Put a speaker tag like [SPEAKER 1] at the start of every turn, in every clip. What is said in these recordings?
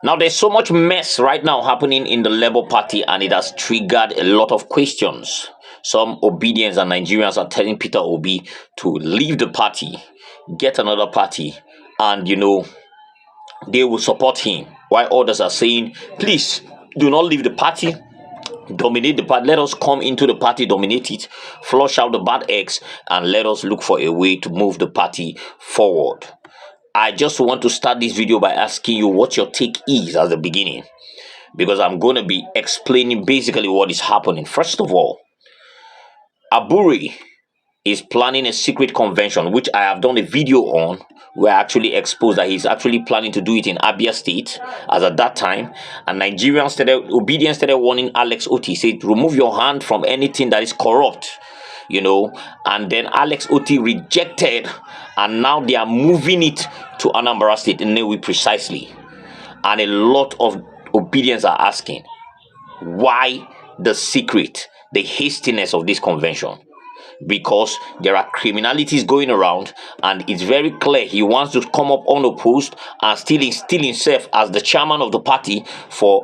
[SPEAKER 1] Now, there's so much mess right now happening in the Labour Party, and it has triggered a lot of questions. Some obedience and Nigerians are telling Peter Obi to leave the party, get another party, and they will support him. While others are saying, please do not leave the party, dominate the party. Let us come into the party, dominate it, flush out the bad eggs, and let us look for a way to move the party forward. I just want to start this video by asking you what your take is at the beginning, because I'm going to be explaining basically what is happening. First of all, Aburi is planning a secret convention, which I have done a video on, where I actually exposed that he's actually planning to do it in Abia State as at that time. And Nigerians started warning Alex Oti, said, remove your hand from anything that is corrupt, and then Alex Oti rejected, and now they are moving it to Anambra State in Newi precisely. And a lot of obedience are asking, why the secret, the hastiness of this convention? Because there are criminalities going around, and it's very clear he wants to come up unopposed and still instill himself as the chairman of the party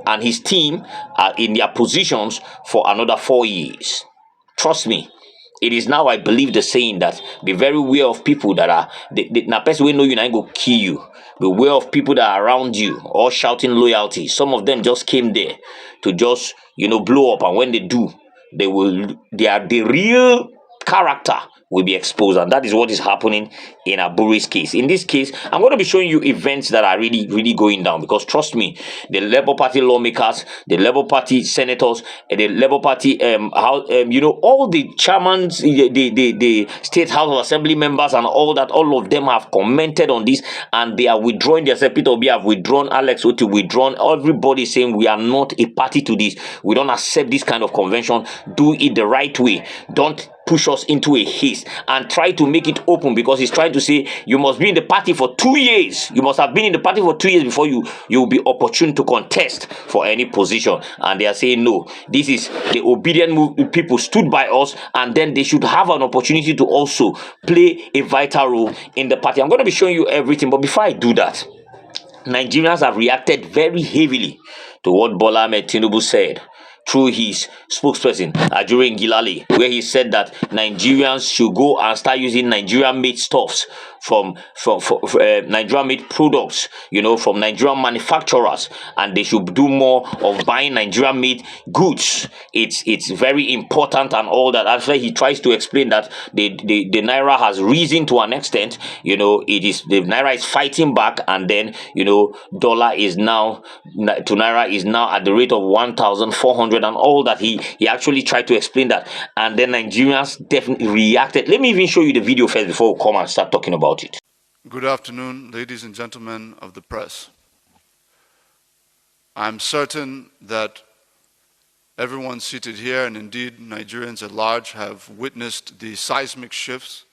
[SPEAKER 1] and his team are in their positions for another 4 years. Trust me, it is now, I believe, the saying that be very aware of people that are na person we know you go kill you. Be aware of people that are around you, all shouting loyalty. Some of them just came there to just blow up, and when they do, the real character will be exposed, and that is what is happening in Aburi's case. In this case, I'm going to be showing you events that are really, really going down, because trust me, the Labour Party lawmakers, the Labour Party senators, the Labour Party all the chairmen, the State House of Assembly members, and all that, all of them have commented on this, and they are withdrawing themselves. Peter Obi have withdrawn, Alex Oti withdrawn, everybody saying we are not a party to this. We don't accept this kind of convention. Do it the right way. Don't push us into a haste, and try to make it open, because he's trying to say you must be in the party for 2 years. You must have been in the party for 2 years before you will be opportune to contest for any position. And they are saying no, this is the obedient people stood by us, and then they should have an opportunity to also play a vital role in the party. I'm going to be showing you everything, but before I do that, Nigerians have reacted very heavily to what Bola Ahmed TINUBU said through his spokesperson, Ajuri Ngilali, where he said that Nigerians should go and start using Nigerian-made stuffs from Nigerian-made products, from Nigerian manufacturers, and they should do more of buying Nigerian-made goods. It's very important and all that. Actually, he tries to explain that the naira has risen to an extent. The naira is fighting back, and then dollar is now to naira is now at the rate of 1,400 and all that. He actually tried to explain that, and then Nigerians definitely reacted. Let me even show you the video first before we come and start talking about it.
[SPEAKER 2] Good afternoon, ladies and gentlemen of the press. I'm certain that everyone seated here, and indeed Nigerians at large, have witnessed the seismic shifts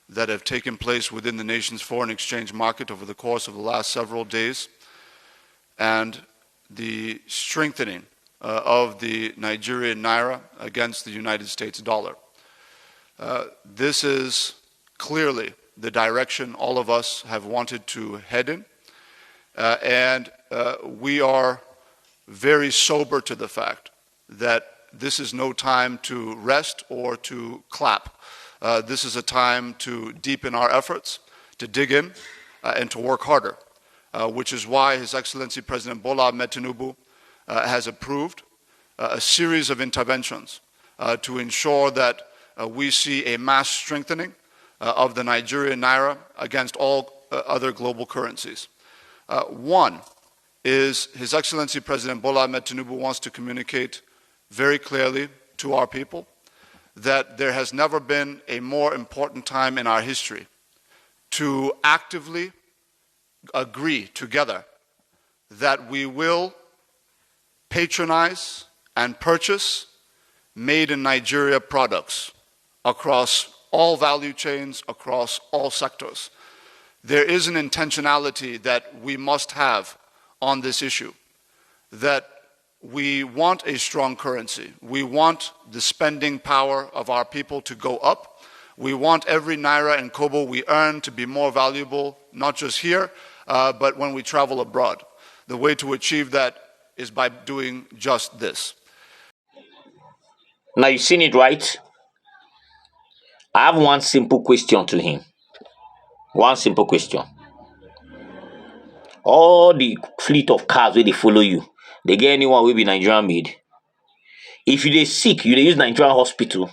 [SPEAKER 2] that have taken place within the nation's foreign exchange market over the course of the last several days, and the strengthening of the Nigerian naira against the United States dollar. This is clearly the direction all of us have wanted to head in, and we are very sober to the fact that this is no time to rest or to clap. This is a time to deepen our efforts, to dig in, and to work harder, which is why His Excellency President Bola Ahmed TINUBU has approved a series of interventions to ensure that we see a mass strengthening of the Nigerian naira against all other global currencies. One is His Excellency President Bola Ahmed TINUBU wants to communicate very clearly to our people that there has never been a more important time in our history to actively agree together that we will patronize and purchase made in Nigeria products across all value chains, across all sectors. There is an intentionality that we must have on this issue, that we want a strong currency. We want the spending power of our people to go up. We want every naira and kobo we earn to be more valuable, not just here, but when we travel abroad. The way to achieve that is by doing just this.
[SPEAKER 1] Now you've seen it, right? I have one simple question to him. One simple question. All the fleet of cars where they follow you, they get anyone will be Nigerian made. If you dey sick, you dey use Nigerian hospital.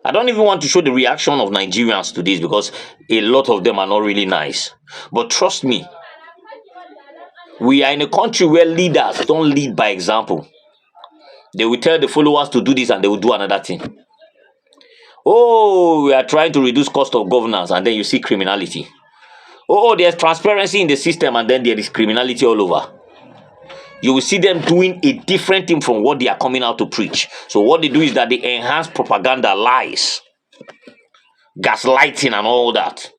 [SPEAKER 1] I don't even want to show the reaction of Nigerians to this because a lot of them are not really nice. But trust me, we are in a country where leaders don't lead by example. They will tell the followers to do this and they will do another thing. Oh, we are trying to reduce cost of governance, and then you see criminality. Oh, there's transparency in the system, and then there is criminality all over. You will see them doing a different thing from what they are coming out to preach. So what they do is that they enhance propaganda, lies, gaslighting and all that.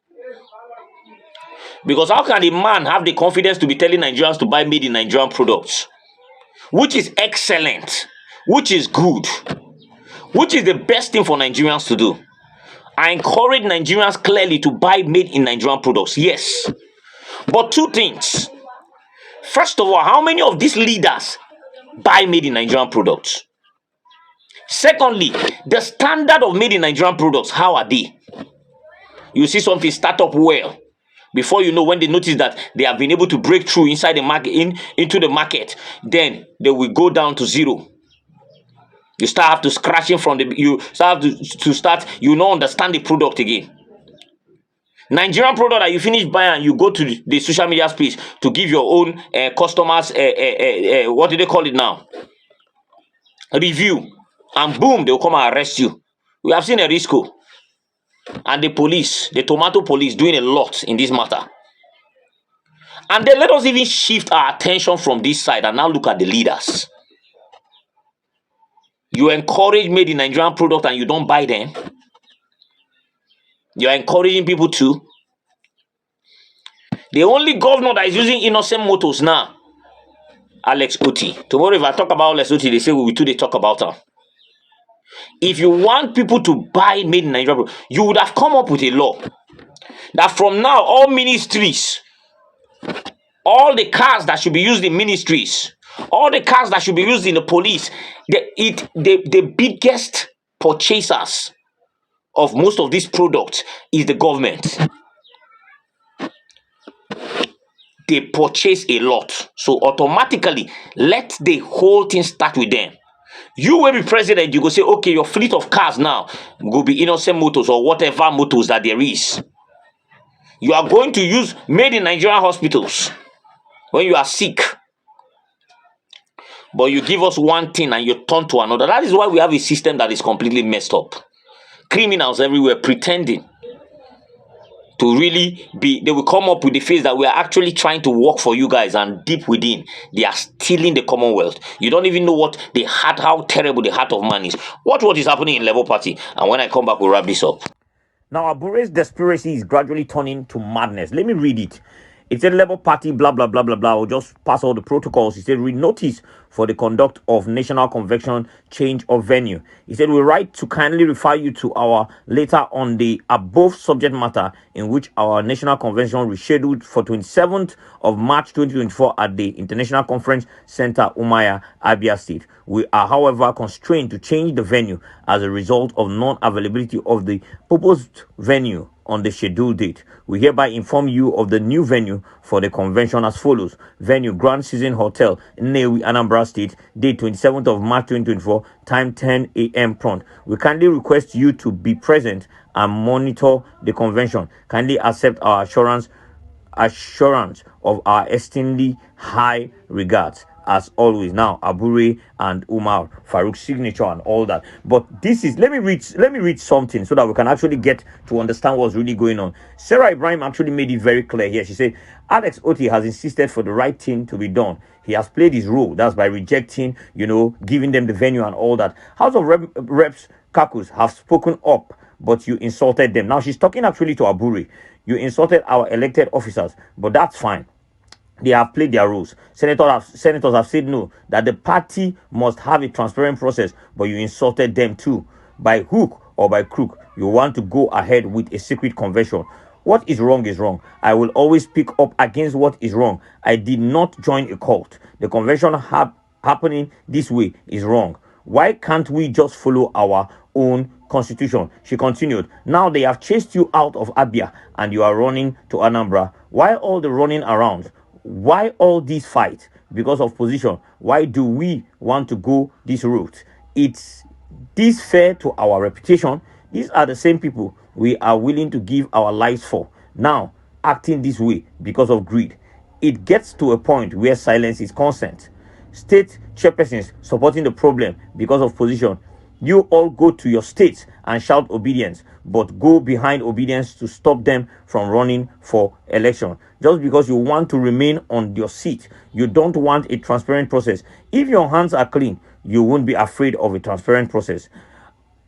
[SPEAKER 1] Because how can a man have the confidence to be telling Nigerians to buy made in Nigerian products, which is excellent, which is good, which is the best thing for Nigerians to do? I encourage Nigerians clearly to buy made in Nigerian products, yes. But two things. First of all, how many of these leaders buy made in Nigerian products? Secondly, the standard of made in Nigerian products, how are they? You see something start up well. Before you know, when they notice that they have been able to break through inside the market, into the market, then they will go down to zero. You start have to scratching from the, you start to start, you don't understand the product again. Nigerian product that you finish buying, you go to the social media space to give your own customers, what do they call it now? A review. And boom, they'll come and arrest you. We have seen a Risco and the police, the tomato police, doing a lot in this matter. And then let us even shift our attention from this side and now look at the leaders. You encourage made in Nigerian product and you don't buy them. You're encouraging people to. The only governor that is using innocent motors now, Alex Oti. Tomorrow if I talk about Alex Oti, they say we too they talk about her. If you want people to buy made in Nigeria, you would have come up with a law that from now all ministries, all the cars that should be used in ministries, all the cars that should be used in the police, the biggest purchasers of most of these products is the government. They purchase a lot. So automatically, let the whole thing start with them. You will be president, you go say, okay, your fleet of cars now will be innocent motors or whatever motors that there is. You are going to use made in Nigerian hospitals when you are sick. But you give us one thing and you turn to another. That is why we have a system that is completely messed up. Criminals everywhere pretending to really be, they will come up with the face that we are actually trying to work for you guys, and deep within, they are stealing the Commonwealth. You don't even know what the heart, how terrible the heart of man is. Watch what is happening in Labour Party, and when I come back, we'll wrap this up. Now, Abure's desperation is gradually turning to madness. Let me read it. It said Labour Party, blah, blah, blah, blah, blah. I'll just pass all the protocols. He said, read notice for the conduct of National Convention change of venue. He said, we write to kindly refer you to our letter on the above subject matter in which our National Convention rescheduled for 27th of March 2024 at the International Conference Center, Umaya, Abia State. We are, however, constrained to change the venue as a result of non-availability of the proposed venue on the scheduled date. We hereby inform you of the new venue for the convention as follows. Venue, Grand Season Hotel, Nnewi, Anambra State, date 27th of March 2024, time 10 a.m. prompt. We kindly request you to be present and monitor the convention. Kindly accept our assurance of our extremely high regards. As always, now Abure and Umar Farouk's signature and all that. But this is, let me read something so that we can actually get to understand what's really going on. Sarah Ibrahim actually made it very clear here. She said Alex Oti has insisted for the right thing to be done. He has played his role. That's by rejecting, giving them the venue and all that. House of Reps Kakus have spoken up, but you insulted them. Now she's talking actually to Abure. You insulted our elected officers, but that's fine. They have played their roles. Senators have said no, that the party must have a transparent process, but you insulted them too. By hook or by crook, you want to go ahead with a secret convention.
[SPEAKER 3] What is wrong is wrong. I will always speak up against what is wrong. I did not join a cult. The convention happening this way is wrong. Why can't we just follow our own constitution? She continued. Now they have chased you out of Abia and you are running to Anambra. Why all the running around? Why all this fight? Because of position. Why do we want to go this route? It's this fair to our reputation? These are the same people we are willing to give our lives for. Now, acting this way because of greed. It gets to a point where silence is consent. State chairpersons supporting the problem because of position. You all go to your states and shout obedience, but go behind obedience to stop them from running for election. Just because you want to remain on your seat, you don't want a transparent process. If your hands are clean, you won't be afraid of a transparent process.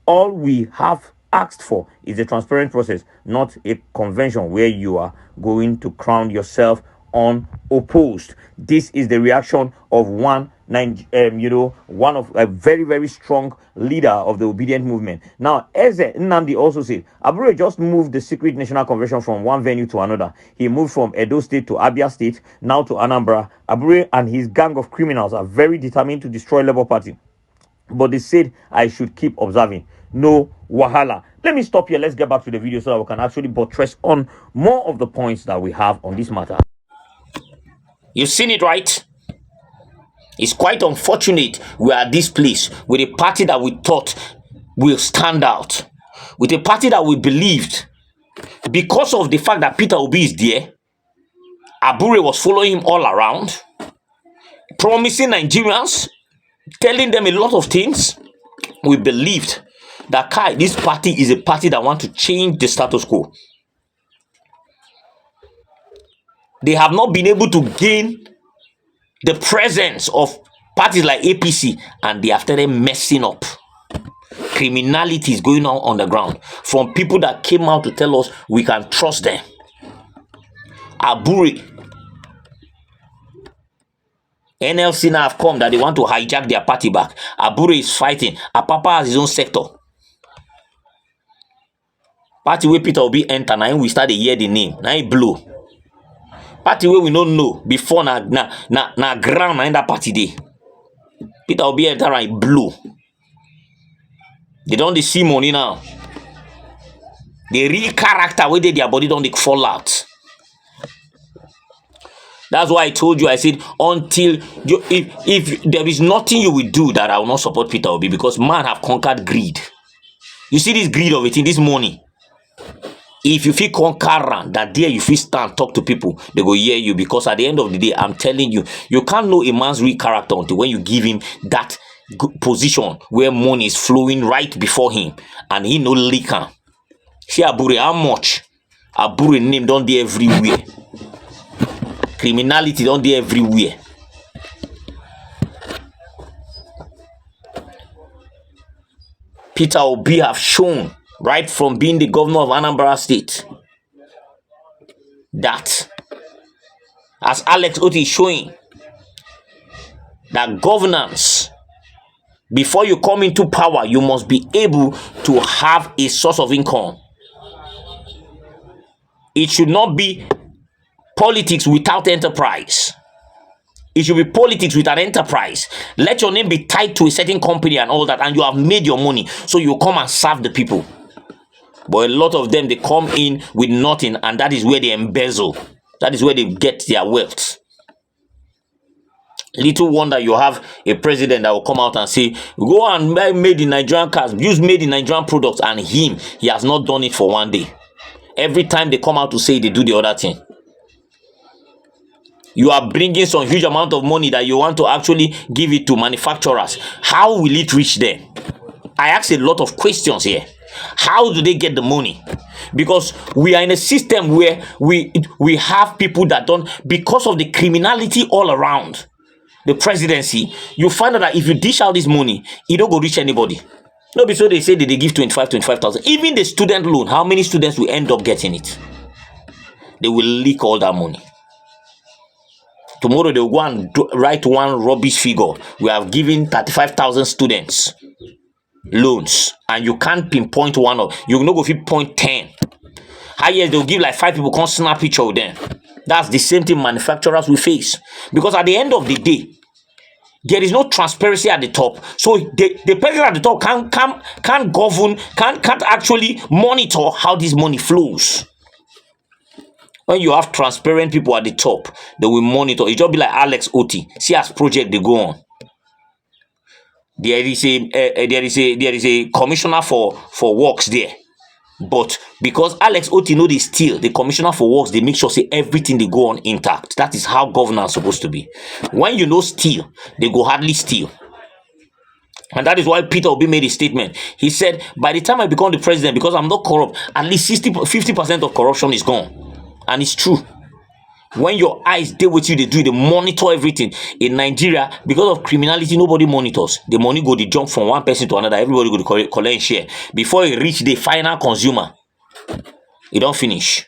[SPEAKER 3] All we have asked for is a transparent process, not a convention where you are going to crown yourself unopposed. This is the reaction of one of a very, very strong leader of the obedient movement. Now, Eze Nnamdi also said, Abure just moved the secret national convention from one venue to another. He moved from Edo State to Abia State, now to Anambra. Abure and his gang of criminals are very determined to destroy Labour Party. But they said I should keep observing. No wahala. Let me stop here. Let's get back to the video so that we can actually buttress on more of the points that we have on this matter.
[SPEAKER 1] You've seen it, right? It's quite unfortunate we are at this place with a party that we thought will stand out, with a party that we believed, because of the fact that Peter Obi is there, Abure was following him all around, promising Nigerians, telling them a lot of things. We believed that this party is a party that wants to change the status quo. They have not been able to gain the presence of parties like APC, and they have started messing up. Criminality is going on the ground from people that came out to tell us we can trust them. Abure, NLC now have come that they want to hijack their party back. Abure is fighting. Apapa has his own sector. Party where Peter Obi enter, now we start to hear the name. Now he blow. Party where we don't know before na ground na in that party day. Peter Obi enter and he blow. They don't see money now. The real character where their body don't fall out. That's why I told you, I said, until you, if there is nothing you will do that I will not support Peter Obi, because man have conquered greed. You see this greed of it in this money. If you feel conquer that there you feel stand talk to people, they go hear you, because at the end of the day, I'm telling you, you can't know a man's real character until when you give him that position where money is flowing right before him and he no liquor. See Abure, how much Abure name don't dey everywhere. Criminality don't dey everywhere. Peter Obi have shown right from being the governor of Anambra State that, as Alex Oti is showing, that governance, before you come into power, you must be able to have a source of income. It should not be politics without enterprise. It should be politics with an enterprise. Let your name be tied to a certain company and all that, and you have made your money, so you come and serve the people. But a lot of them, they come in with nothing, and that is where they embezzle. That is where they get their wealth. Little wonder you have a president that will come out and say, go and buy made in Nigerian cars, use made in Nigerian products, and he has not done it for one day. Every time they come out to say, they do the other thing. You are bringing some huge amount of money that you want to actually give it to manufacturers. How will it reach them? I ask a lot of questions here. How do they get the money? Because we are in a system where we have people that don't, because of the criminality all around the presidency, you find out that if you dish out this money, it don't go reach anybody. No, so they say that they give 25,000. Even the student loan, how many students will end up getting it? They will leak all that money. Tomorrow they will go and write one rubbish figure. We have given 35,000 students loans, and you can't pinpoint one of, you no go fit point 10. Highest, they'll give like 5 people, can't snap picture of them. That's the same thing manufacturers will face. Because at the end of the day, there is no transparency at the top. So the person at the top can't govern, can't actually monitor how this money flows. When you have transparent people at the top, they will monitor. It just be like Alex Oti. See as project they go on. There is a commissioner for works there. But because Alex Oti know they steal, the commissioner for works, they make sure say everything they go on intact. That is how governance supposed to be. When you know steal, they go hardly steal. And that is why Peter Obi made a statement. He said, by the time I become the president, because I'm not corrupt, at least 50% of corruption is gone. And it's true. When your eyes deal with you, they monitor everything. In Nigeria, because of criminality, nobody monitors. The money go to jump from one person to another. Everybody go to collect and share. Before it reach the final consumer, it don't finish.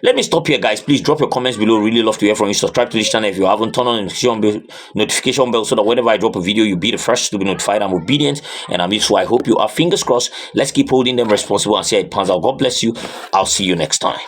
[SPEAKER 1] Let me stop here, guys. Please drop your comments below. Really love to hear from you. Subscribe to this channel if you haven't. Turn on the notification bell so that whenever I drop a video, you'll be the first to be notified. I'm obedient and I'm useful. I hope you are. Fingers crossed. Let's keep holding them responsible and see how it pans out. God bless you. I'll see you next time.